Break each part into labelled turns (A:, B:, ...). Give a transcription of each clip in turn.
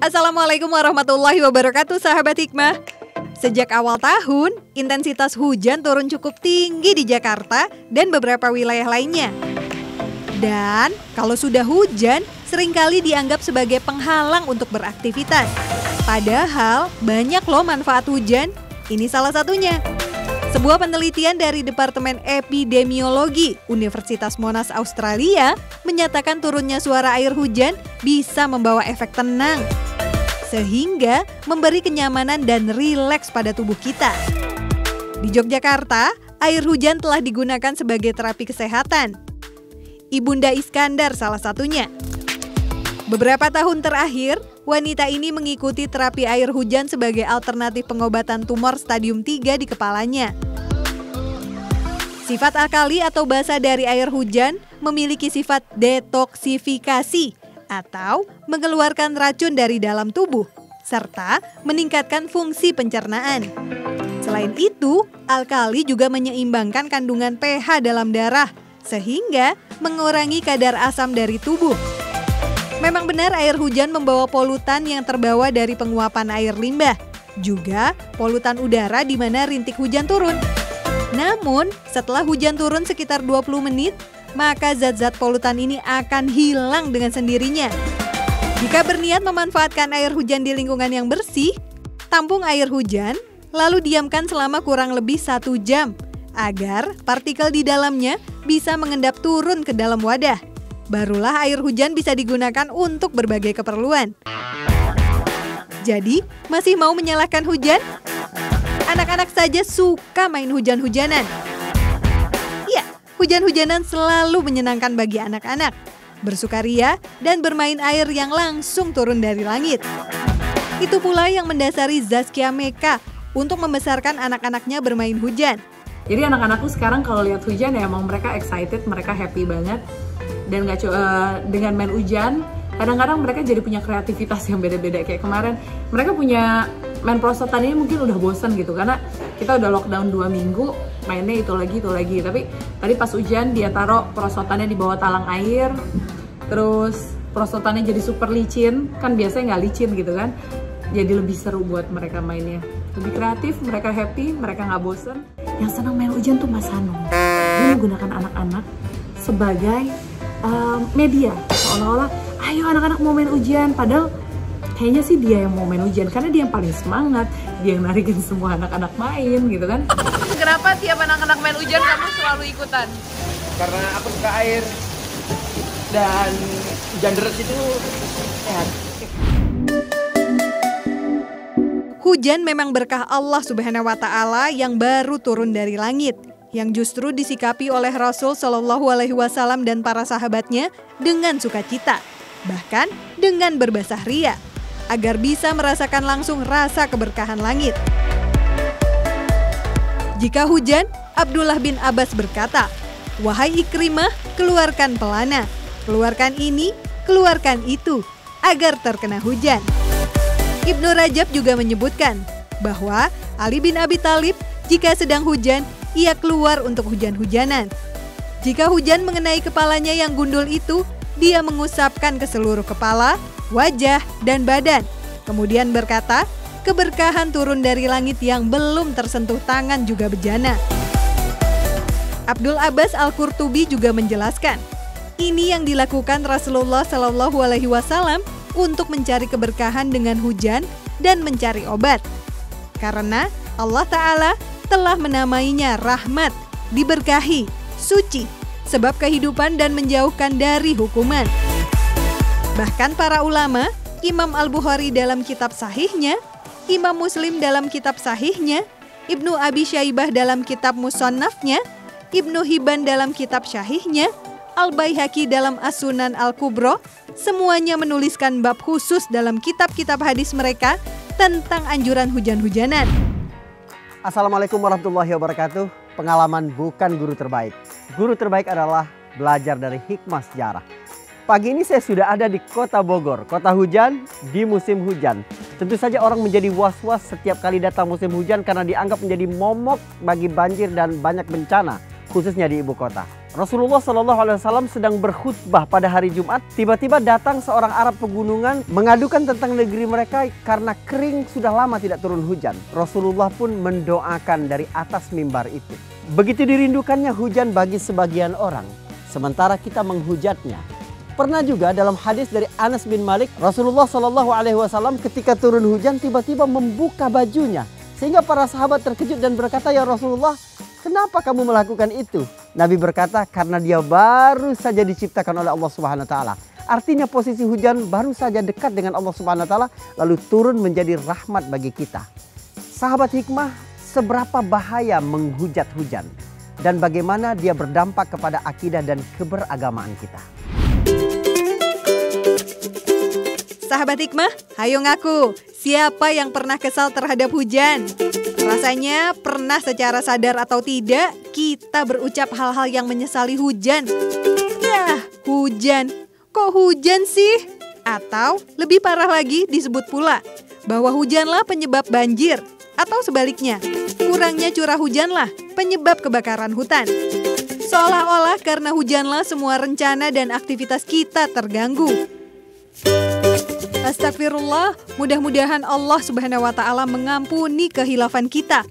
A: Assalamualaikum warahmatullahi wabarakatuh, sahabat Hikmah. Sejak awal tahun, intensitas hujan turun cukup tinggi di Jakarta dan beberapa wilayah lainnya. Dan kalau sudah hujan, seringkali dianggap sebagai penghalang untuk beraktivitas. Padahal banyak loh manfaat hujan, ini salah satunya. Sebuah penelitian dari Departemen Epidemiologi Universitas Monash Australia menyatakan turunnya suara air hujan bisa membawa efek tenang, sehingga memberi kenyamanan dan rileks pada tubuh kita. Di Yogyakarta, air hujan telah digunakan sebagai terapi kesehatan. Ibunda Iskandar salah satunya. Beberapa tahun terakhir, wanita ini mengikuti terapi air hujan sebagai alternatif pengobatan tumor stadium 3 di kepalanya. Sifat alkali atau basa dari air hujan memiliki sifat detoksifikasi atau mengeluarkan racun dari dalam tubuh, serta meningkatkan fungsi pencernaan. Selain itu, alkali juga menyeimbangkan kandungan pH dalam darah, sehingga mengurangi kadar asam dari tubuh. Memang benar air hujan membawa polutan yang terbawa dari penguapan air limbah, juga polutan udara di mana rintik hujan turun. Namun, setelah hujan turun sekitar 20 menit, maka zat-zat polutan ini akan hilang dengan sendirinya. Jika berniat memanfaatkan air hujan di lingkungan yang bersih, tampung air hujan, lalu diamkan selama kurang lebih 1 jam, agar partikel di dalamnya bisa mengendap turun ke dalam wadah. Barulah air hujan bisa digunakan untuk berbagai keperluan. Jadi, masih mau menyalahkan hujan? Anak-anak saja suka main hujan-hujanan. Ya, hujan-hujanan selalu menyenangkan bagi anak-anak. Bersukaria dan bermain air yang langsung turun dari langit. Itu pula yang mendasari Zaskia Meka untuk membesarkan anak-anaknya bermain hujan.
B: Jadi anak-anakku sekarang kalau lihat hujan ya emang mereka excited, mereka happy banget. Dan dengan main hujan, kadang-kadang mereka jadi punya kreativitas yang beda-beda. Kayak kemarin mereka punya main perosotan ini mungkin udah bosen gitu, karena kita udah lockdown 2 minggu, mainnya itu lagi. Tapi tadi pas hujan dia taruh perosotannya di bawah talang air, terus perosotannya jadi super licin, kan biasanya nggak licin gitu kan. Jadi lebih seru buat mereka mainnya. Lebih kreatif, mereka happy, mereka nggak bosen. Yang senang main hujan tuh Mas Hanung. Dia menggunakan anak-anak sebagai media, seolah-olah ayo anak-anak mau main hujan, padahal kayaknya sih dia yang mau main hujan karena dia yang paling semangat, dia yang narikin semua anak-anak main gitu kan.
C: Kenapa tiap anak-anak main hujan kamu selalu ikutan?
D: Karena aku suka air dan hujan deras itu sehat.
A: Hujan memang berkah Allah Subhanahu wa Ta'ala yang baru turun dari langit, yang justru disikapi oleh Rasul Shallallahu Alaihi Wasallam dan para sahabatnya dengan sukacita, bahkan dengan berbasah ria, agar bisa merasakan langsung rasa keberkahan langit. Jika hujan, Abdullah bin Abbas berkata, "Wahai Ikrimah, keluarkan pelana, keluarkan ini, keluarkan itu, agar terkena hujan." Ibnu Rajab juga menyebutkan bahwa Ali bin Abi Thalib jika sedang hujan, ia keluar untuk hujan-hujanan. Jika hujan mengenai kepalanya yang gundul itu, dia mengusapkan ke seluruh kepala, wajah, dan badan. Kemudian berkata, keberkahan turun dari langit yang belum tersentuh tangan juga bejana. Abdul Abbas Al-Qurtubi juga menjelaskan, ini yang dilakukan Rasulullah Shallallahu Alaihi Wasallam untuk mencari keberkahan dengan hujan dan mencari obat. Karena Allah Ta'ala telah menamainya rahmat, diberkahi, suci, sebab kehidupan dan menjauhkan dari hukuman. Bahkan para ulama, Imam Al-Bukhari dalam kitab sahihnya, Imam Muslim dalam kitab sahihnya, Ibnu Abi Syaibah dalam kitab Musannafnya, Ibnu Hibban dalam kitab syahihnya, Al-Baihaqi dalam As-Sunan Al-Kubro, semuanya menuliskan bab khusus dalam kitab-kitab hadis mereka tentang anjuran hujan-hujanan.
E: Assalamualaikum warahmatullahi wabarakatuh. Pengalaman bukan guru terbaik. Guru terbaik adalah belajar dari hikmah sejarah. Pagi ini saya sudah ada di kota Bogor, kota hujan di musim hujan. Tentu saja orang menjadi was-was setiap kali datang musim hujan karena dianggap menjadi momok bagi banjir dan banyak bencana, khususnya di ibu kota. Rasulullah SAW sedang berkhutbah pada hari Jumat. Tiba-tiba datang seorang Arab pegunungan mengadukan tentang negeri mereka karena kering, sudah lama tidak turun hujan. Rasulullah pun mendoakan dari atas mimbar itu. Begitu dirindukannya hujan bagi sebagian orang, sementara kita menghujatnya. Pernah juga dalam hadis dari Anas bin Malik, Rasulullah SAW ketika turun hujan tiba-tiba membuka bajunya. Sehingga para sahabat terkejut dan berkata, "Ya Rasulullah, kenapa kamu melakukan itu?" Nabi berkata, karena dia baru saja diciptakan oleh Allah Subhanahu wa taala. Artinya posisi hujan baru saja dekat dengan Allah Subhanahu wa taala lalu turun menjadi rahmat bagi kita. Sahabat hikmah, seberapa bahaya menghujat hujan dan bagaimana dia berdampak kepada akidah dan keberagamaan kita.
A: Sahabat hikmah, hayo ngaku, siapa yang pernah kesal terhadap hujan? Rasanya pernah secara sadar atau tidak kita berucap hal-hal yang menyesali hujan. Yah, hujan. Kok hujan sih? Atau lebih parah lagi disebut pula bahwa hujanlah penyebab banjir. Atau sebaliknya, kurangnya curah hujanlah penyebab kebakaran hutan. Seolah-olah karena hujanlah semua rencana dan aktivitas kita terganggu. Astagfirullah, mudah-mudahan Allah Subhanahu wa taala mengampuni kehilafan kita.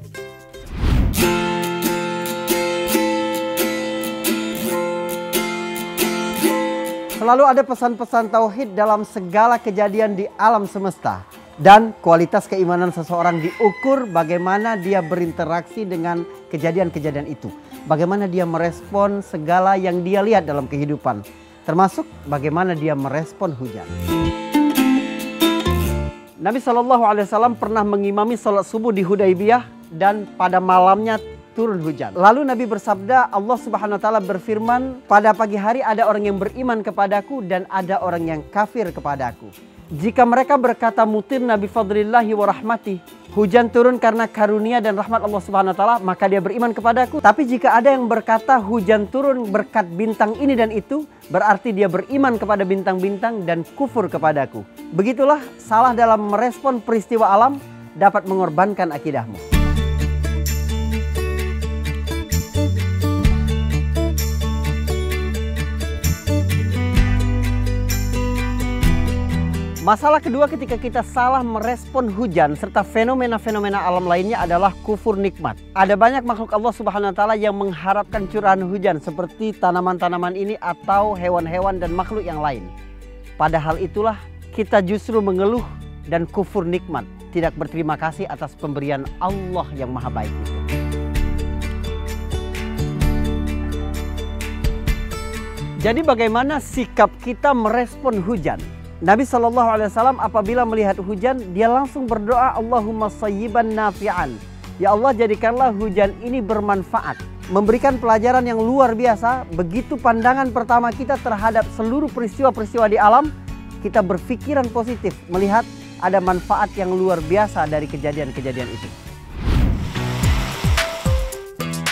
E: Selalu ada pesan-pesan tauhid dalam segala kejadian di alam semesta. Dan kualitas keimanan seseorang diukur bagaimana dia berinteraksi dengan kejadian-kejadian itu. Bagaimana dia merespon segala yang dia lihat dalam kehidupan. Termasuk bagaimana dia merespon hujan. Nabi SAW pernah mengimami sholat subuh di Hudaybiyah dan pada malamnya turun hujan. Lalu Nabi bersabda, Allah Subhanahu wa taala berfirman, pada pagi hari ada orang yang beriman kepadaku dan ada orang yang kafir kepadaku. Jika mereka berkata mutirna bi fadlillahi wa rahmatih, hujan turun karena karunia dan rahmat Allah Subhanahu wa taala, maka dia beriman kepadaku. Tapi jika ada yang berkata hujan turun berkat bintang ini dan itu, berarti dia beriman kepada bintang-bintang dan kufur kepadaku. Begitulah salah dalam merespon peristiwa alam dapat mengorbankan akidahmu. Masalah kedua ketika kita salah merespon hujan serta fenomena-fenomena alam lainnya adalah kufur nikmat. Ada banyak makhluk Allah Subhanahu wa taala yang mengharapkan curahan hujan seperti tanaman-tanaman ini atau hewan-hewan dan makhluk yang lain. Padahal itulah kita justru mengeluh dan kufur nikmat, tidak berterima kasih atas pemberian Allah yang maha baik itu. Jadi bagaimana sikap kita merespon hujan? Nabi SAW apabila melihat hujan, dia langsung berdoa, Allahumma sayyiban nafi'an. Ya Allah, jadikanlah hujan ini bermanfaat. Memberikan pelajaran yang luar biasa. Begitu pandangan pertama kita terhadap seluruh peristiwa-peristiwa di alam, kita berpikiran positif, melihat ada manfaat yang luar biasa dari kejadian-kejadian itu.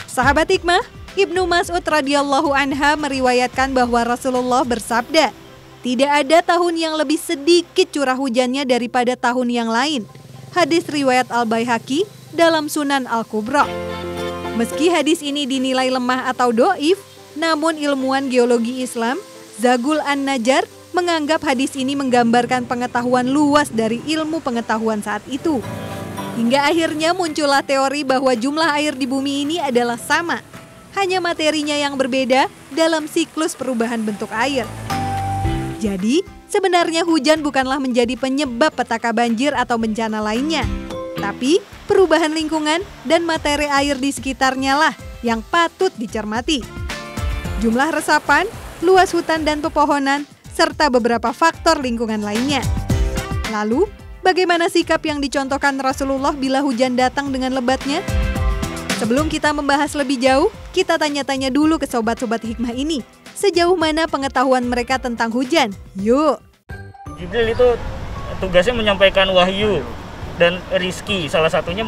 A: Sahabat hikmah, Ibnu Mas'ud radhiyallahu anha meriwayatkan bahwa Rasulullah bersabda, tidak ada tahun yang lebih sedikit curah hujannya daripada tahun yang lain. Hadis riwayat Al-Baihaqi dalam Sunan Al-Kubra. Meski hadis ini dinilai lemah atau doif, namun ilmuwan geologi Islam, Zagul An-Najjar, menganggap hadis ini menggambarkan pengetahuan luas dari ilmu pengetahuan saat itu. Hingga akhirnya muncullah teori bahwa jumlah air di bumi ini adalah sama. Hanya materinya yang berbeda dalam siklus perubahan bentuk air. Jadi, sebenarnya hujan bukanlah menjadi penyebab petaka banjir atau bencana lainnya. Tapi, perubahan lingkungan dan materi air di sekitarnya lah yang patut dicermati. Jumlah resapan, luas hutan dan pepohonan, serta beberapa faktor lingkungan lainnya. Lalu, bagaimana sikap yang dicontohkan Rasulullah bila hujan datang dengan lebatnya? Sebelum kita membahas lebih jauh, kita tanya-tanya dulu ke sobat-sobat hikmah ini. Sejauh mana pengetahuan mereka tentang hujan? Yuk!
F: Jibril itu tugasnya menyampaikan wahyu dan rizki. Salah satunya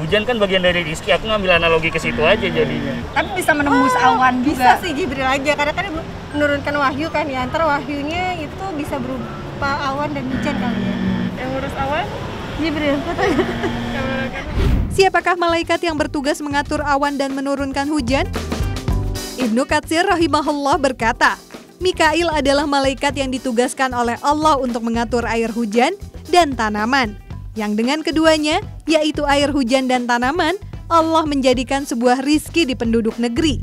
F: hujan kan bagian dari rizki. Aku ngambil analogi ke situ aja jadinya.
G: Tapi bisa menembus awan juga.
H: Bisa sih Jibril aja, karena kan menurunkan wahyu kan ya. Antara wahyunya itu bisa berupa awan dan hujan kali ya.
C: Yang ngurus awan?
H: Jibril, katanya.
A: Siapakah malaikat yang bertugas mengatur awan dan menurunkan hujan? Ibnu Katsir rahimahullah berkata, Mikail adalah malaikat yang ditugaskan oleh Allah untuk mengatur air hujan dan tanaman. Yang dengan keduanya, yaitu air hujan dan tanaman, Allah menjadikan sebuah rizki di penduduk negeri.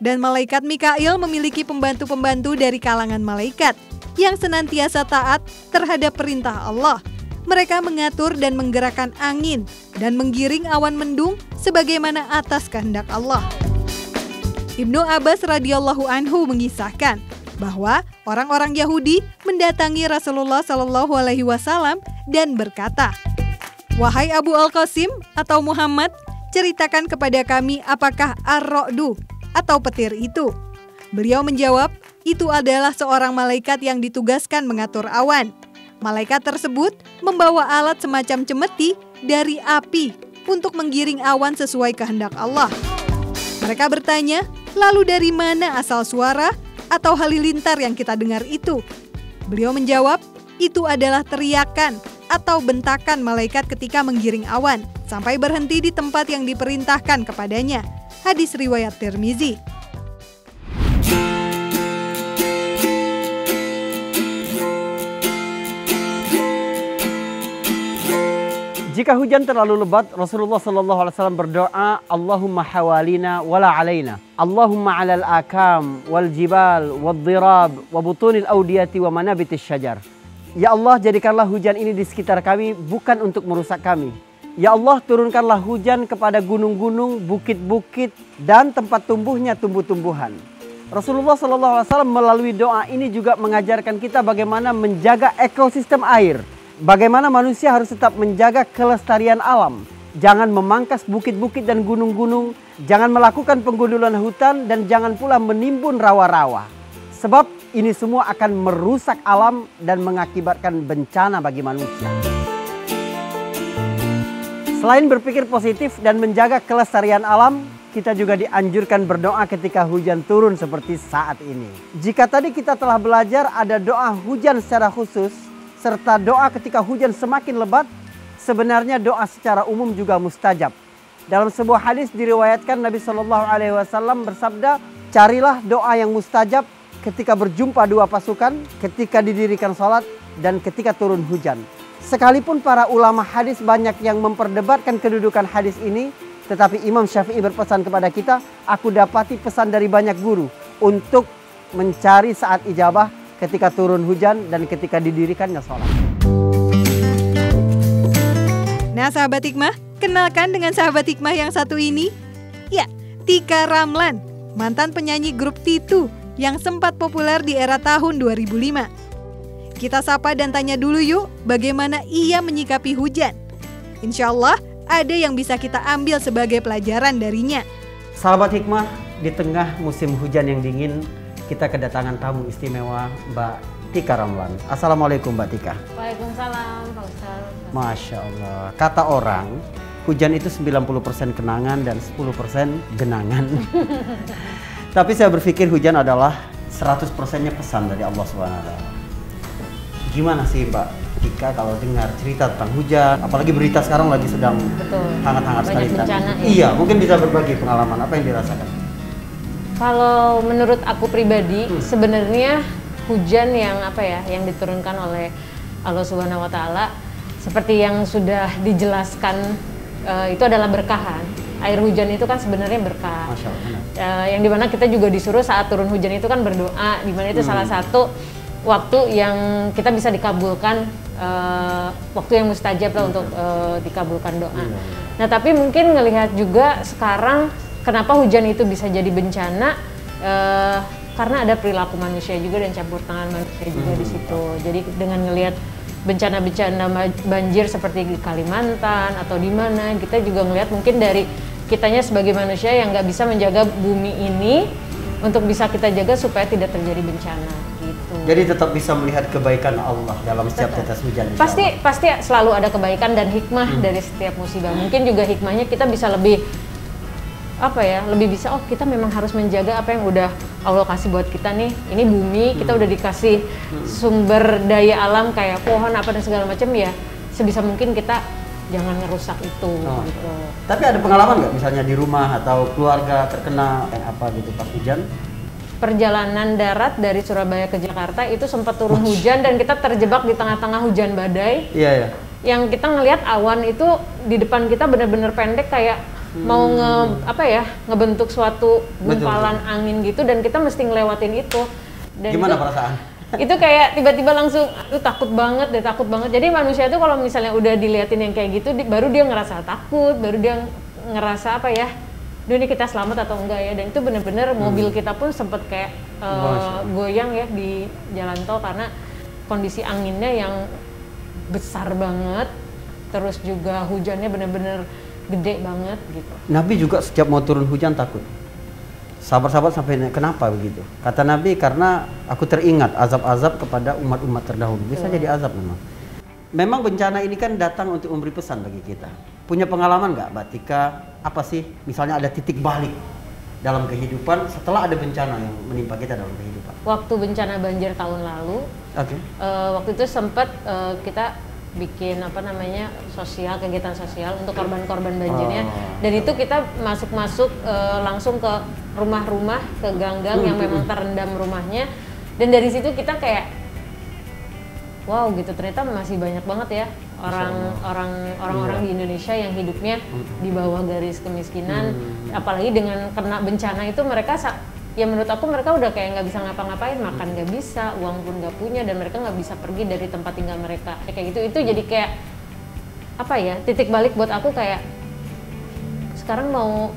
A: Dan malaikat Mikail memiliki pembantu-pembantu dari kalangan malaikat yang senantiasa taat terhadap perintah Allah. Mereka mengatur dan menggerakkan angin dan menggiring awan mendung sebagaimana atas kehendak Allah. Ibnu Abbas radhiyallahu anhu mengisahkan bahwa orang-orang Yahudi mendatangi Rasulullah Shallallahu Alaihi Wasallam dan berkata, "Wahai Abu Al-Qasim atau Muhammad, ceritakan kepada kami apakah ar-ra'du atau petir itu." Beliau menjawab, itu adalah seorang malaikat yang ditugaskan mengatur awan. Malaikat tersebut membawa alat semacam cemeti dari api untuk menggiring awan sesuai kehendak Allah. Mereka bertanya, lalu dari mana asal suara atau halilintar yang kita dengar itu? Beliau menjawab, itu adalah teriakan atau bentakan malaikat ketika menggiring awan sampai berhenti di tempat yang diperintahkan kepadanya. Hadis riwayat Tirmizi.
E: Jika hujan terlalu lebat, Rasulullah SAW berdoa, Allahumma hawalina wala alaina. Allahumma alal akam wal jibal wal dirab wa butunil audiyati wa manabitis syajar. Ya Allah, jadikanlah hujan ini di sekitar kami bukan untuk merusak kami. Ya Allah, turunkanlah hujan kepada gunung-gunung, bukit-bukit, dan tempat tumbuhnya tumbuh-tumbuhan. Rasulullah SAW melalui doa ini juga mengajarkan kita bagaimana menjaga ekosistem air. Bagaimana manusia harus tetap menjaga kelestarian alam. Jangan memangkas bukit-bukit dan gunung-gunung. Jangan melakukan penggundulan hutan dan jangan pula menimbun rawa-rawa. Sebab ini semua akan merusak alam dan mengakibatkan bencana bagi manusia. Selain berpikir positif dan menjaga kelestarian alam, kita juga dianjurkan berdoa ketika hujan turun seperti saat ini. Jika tadi kita telah belajar ada doa hujan secara khusus, serta doa ketika hujan semakin lebat, sebenarnya doa secara umum juga mustajab. Dalam sebuah hadis diriwayatkan Nabi SAW bersabda, carilah doa yang mustajab ketika berjumpa dua pasukan, ketika didirikan sholat, dan ketika turun hujan. Sekalipun para ulama hadis banyak yang memperdebatkan kedudukan hadis ini, tetapi Imam Syafi'i berpesan kepada kita, aku dapati pesan dari banyak guru untuk mencari saat ijabah ketika turun hujan dan ketika didirikannya sholat.
A: Nah sahabat hikmah, kenalkan dengan sahabat hikmah yang satu ini. Ya, Tika Ramlan, mantan penyanyi grup Titu yang sempat populer di era tahun 2005. Kita sapa dan tanya dulu yuk bagaimana ia menyikapi hujan. Insya Allah ada yang bisa kita ambil sebagai pelajaran darinya.
E: Sahabat hikmah, di tengah musim hujan yang dingin, kita kedatangan tamu istimewa Mbak Tika Ramlan. Assalamualaikum Mbak Tika.
G: Waalaikumsalam Pak Ustaz.
E: Masya Allah. Kata orang, hujan itu 90% kenangan dan 10% genangan. Tapi saya berpikir hujan adalah 100%-nya pesan dari Allah SWT. Gimana sih Mbak Tika kalau dengar cerita tentang hujan? Apalagi berita sekarang lagi sedang hangat-hangat sekali.
G: Bencana, ya?
E: Iya, mungkin bisa berbagi pengalaman apa yang dirasakan?
G: Kalau menurut aku pribadi, sebenarnya hujan yang yang diturunkan oleh Allah Subhanahu Wa Taala, seperti yang sudah dijelaskan, itu adalah berkahan. Air hujan itu kan sebenarnya berkah.
E: Masya Allah.
G: Yang dimana kita juga disuruh saat turun hujan itu kan berdoa, dimana itu salah satu waktu yang kita bisa dikabulkan, waktu yang mustajab lah untuk dikabulkan doa. Nah tapi mungkin ngelihat juga sekarang kenapa hujan itu bisa jadi bencana, karena ada perilaku manusia juga dan campur tangan manusia juga di situ. Jadi dengan ngelihat bencana-bencana banjir seperti di Kalimantan atau di mana, kita juga ngelihat mungkin dari kitanya sebagai manusia yang nggak bisa menjaga bumi ini untuk bisa kita jaga supaya tidak terjadi bencana gitu.
E: Jadi tetap bisa melihat kebaikan Allah dalam setiap tetes hujan.
G: Pasti selalu ada kebaikan dan hikmah dari setiap musibah. Mungkin juga hikmahnya kita bisa lebih lebih bisa, kita memang harus menjaga apa yang udah Allah kasih buat kita nih. Ini bumi, kita udah dikasih sumber daya alam kayak pohon apa dan segala macam, ya sebisa mungkin kita jangan ngerusak itu gitu.
E: Tapi ada pengalaman nggak misalnya di rumah atau keluarga terkena apa gitu pas hujan?
G: Perjalanan darat dari Surabaya ke Jakarta itu sempat turun hujan dan kita terjebak di tengah-tengah hujan badai.
E: Iya ya.
G: Yang kita ngelihat awan itu di depan kita benar-benar pendek kayak mau ngebentuk suatu gumpalan angin gitu dan kita mesti ngelewatin itu. Dan
E: gimana
G: itu,
E: perasaan?
G: Itu kayak tiba-tiba langsung takut banget. Jadi manusia itu kalau misalnya udah diliatin yang kayak gitu baru dia ngerasa takut, baru dia ngerasa duh ini kita selamat atau enggak ya. Dan itu bener-bener mobil kita pun sempet kayak goyang ya di jalan tol karena kondisi anginnya yang besar banget, terus juga hujannya bener-bener gede banget gitu.
E: Nabi juga setiap mau turun hujan takut. Sahabat-sahabat sampai nanya, kenapa begitu? Kata Nabi, karena aku teringat azab-azab kepada umat-umat terdahulu. Bisa jadi azab memang. Memang bencana ini kan datang untuk memberi pesan bagi kita. Punya pengalaman nggak, Mbak Tika? Apa sih, misalnya ada titik balik dalam kehidupan setelah ada bencana yang menimpa kita dalam kehidupan?
G: Waktu bencana banjir tahun lalu, waktu itu sempat kita bikin kegiatan sosial untuk korban-korban banjirnya. Dan itu kita masuk langsung ke rumah-rumah, ke gang-gang yang memang terendam rumahnya. Dan dari situ kita kayak wow gitu, ternyata masih banyak banget ya orang-orang di Indonesia yang hidupnya di bawah garis kemiskinan. Apalagi dengan kena bencana itu mereka ya menurut aku mereka udah kayak nggak bisa ngapa-ngapain, makan nggak bisa, uang pun nggak punya, dan mereka nggak bisa pergi dari tempat tinggal mereka. Kayak gitu, itu jadi kayak titik balik buat aku kayak sekarang mau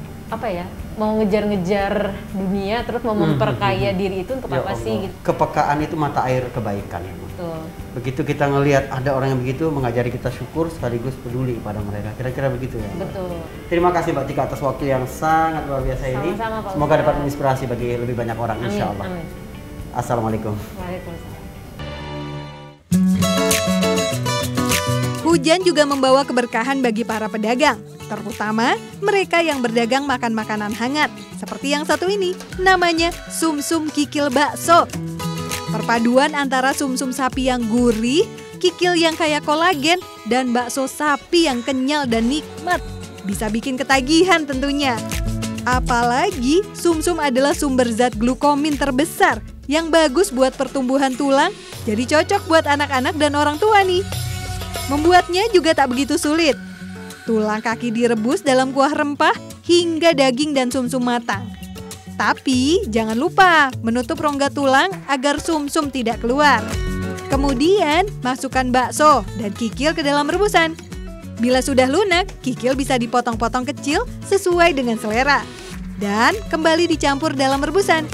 G: ngejar-ngejar dunia terus mau memperkaya diri itu untuk apa sih gitu.
E: Kepekaan itu mata air kebaikan ya.
G: Betul.
E: Begitu kita ngelihat ada orang yang begitu, mengajari kita syukur sekaligus peduli kepada mereka. Kira-kira begitu ya.
G: Betul.
E: Terima kasih Mbak Tika atas waktu yang sangat luar biasa ini.
G: Sama-sama, Pak
E: Semoga
G: Ustaz.
E: dapat menginspirasi bagi lebih banyak orang, insya Allah.
G: Amin.
E: Assalamualaikum.
G: Waalaikumsalam.
A: Hujan juga membawa keberkahan bagi para pedagang, terutama mereka yang berdagang makan makanan hangat, seperti yang satu ini, namanya sumsum kikil bakso. Perpaduan antara sumsum sapi yang gurih, kikil yang kaya kolagen, dan bakso sapi yang kenyal dan nikmat. Bisa bikin ketagihan tentunya. Apalagi sumsum adalah sumber zat glukomin terbesar yang bagus buat pertumbuhan tulang, jadi cocok buat anak-anak dan orang tua nih. Membuatnya juga tak begitu sulit. Tulang kaki direbus dalam kuah rempah hingga daging dan sumsum matang. Tapi jangan lupa menutup rongga tulang agar sumsum tidak keluar. Kemudian masukkan bakso dan kikil ke dalam rebusan. Bila sudah lunak, kikil bisa dipotong-potong kecil sesuai dengan selera. Dan kembali dicampur dalam rebusan.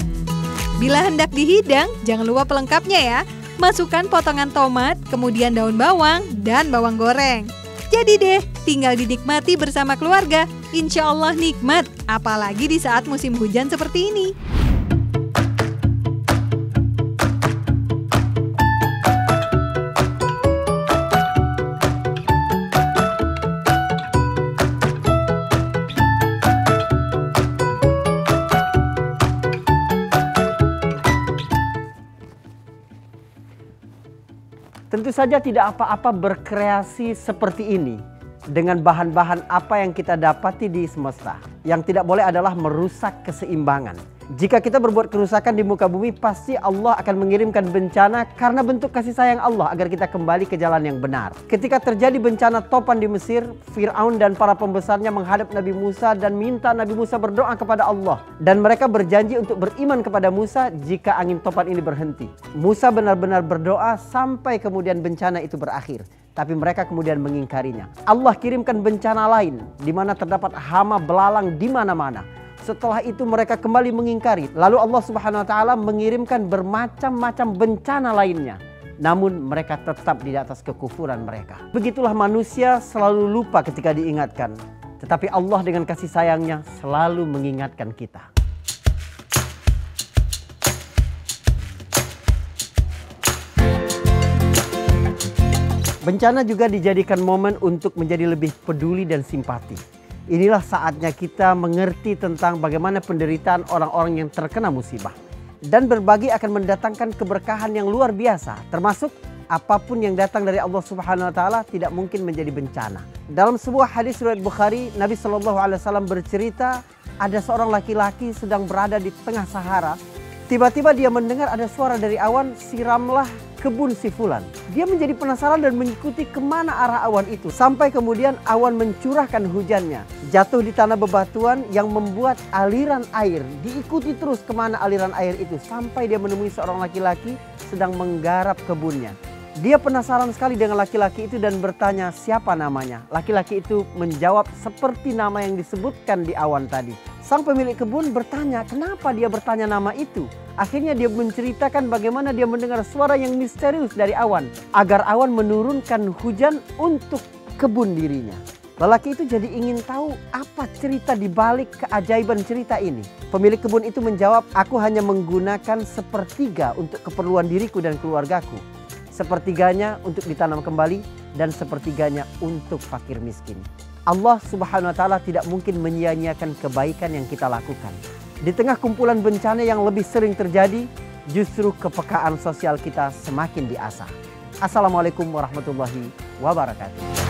A: Bila hendak dihidang, jangan lupa pelengkapnya ya. Masukkan potongan tomat, kemudian daun bawang, dan bawang goreng. Jadi deh, tinggal dinikmati bersama keluarga. Insya Allah nikmat, apalagi di saat musim hujan seperti ini.
E: Tentu saja tidak apa-apa berkreasi seperti ini dengan bahan-bahan apa yang kita dapati di semesta. Yang tidak boleh adalah merusak keseimbangan. Jika kita berbuat kerusakan di muka bumi, pasti Allah akan mengirimkan bencana karena bentuk kasih sayang Allah agar kita kembali ke jalan yang benar. Ketika terjadi bencana topan di Mesir, Fir'aun dan para pembesarnya menghadap Nabi Musa dan minta Nabi Musa berdoa kepada Allah. Dan mereka berjanji untuk beriman kepada Musa jika angin topan ini berhenti. Musa benar-benar berdoa sampai kemudian bencana itu berakhir. Tapi mereka kemudian mengingkarinya. Allah kirimkan bencana lain di mana terdapat hama belalang di mana-mana. Setelah itu mereka kembali mengingkari. Lalu Allah Subhanahu wa taala mengirimkan bermacam-macam bencana lainnya. Namun mereka tetap di atas kekufuran mereka. Begitulah manusia selalu lupa ketika diingatkan. Tetapi Allah dengan kasih sayangnya selalu mengingatkan kita. Bencana juga dijadikan momen untuk menjadi lebih peduli dan simpati. Inilah saatnya kita mengerti tentang bagaimana penderitaan orang-orang yang terkena musibah. Dan berbagi akan mendatangkan keberkahan yang luar biasa, termasuk apapun yang datang dari Allah Subhanahu wa taala tidak mungkin menjadi bencana. Dalam sebuah hadis riwayat Bukhari, Nabi Shallallahu alaihi wasallam bercerita ada seorang laki-laki sedang berada di tengah Sahara. Tiba-tiba dia mendengar ada suara dari awan, siramlah kebun si fulan. Dia menjadi penasaran dan mengikuti kemana arah awan itu. Sampai kemudian awan mencurahkan hujannya. Jatuh di tanah bebatuan yang membuat aliran air. Diikuti terus kemana aliran air itu. Sampai dia menemui seorang laki-laki sedang menggarap kebunnya. Dia penasaran sekali dengan laki-laki itu dan bertanya siapa namanya. Laki-laki itu menjawab seperti nama yang disebutkan di awan tadi. Sang pemilik kebun bertanya kenapa dia bertanya nama itu. Akhirnya dia menceritakan bagaimana dia mendengar suara yang misterius dari awan. Agar awan menurunkan hujan untuk kebun dirinya. Lelaki itu jadi ingin tahu apa cerita di balik keajaiban cerita ini. Pemilik kebun itu menjawab, aku hanya menggunakan sepertiga untuk keperluan diriku dan keluargaku. Sepertiganya untuk ditanam kembali dan sepertiganya untuk fakir miskin. Allah Subhanahu wa taala tidak mungkin menyia-nyiakan kebaikan yang kita lakukan. Di tengah kumpulan bencana yang lebih sering terjadi, justru kepekaan sosial kita semakin diasah. Assalamualaikum warahmatullahi wabarakatuh.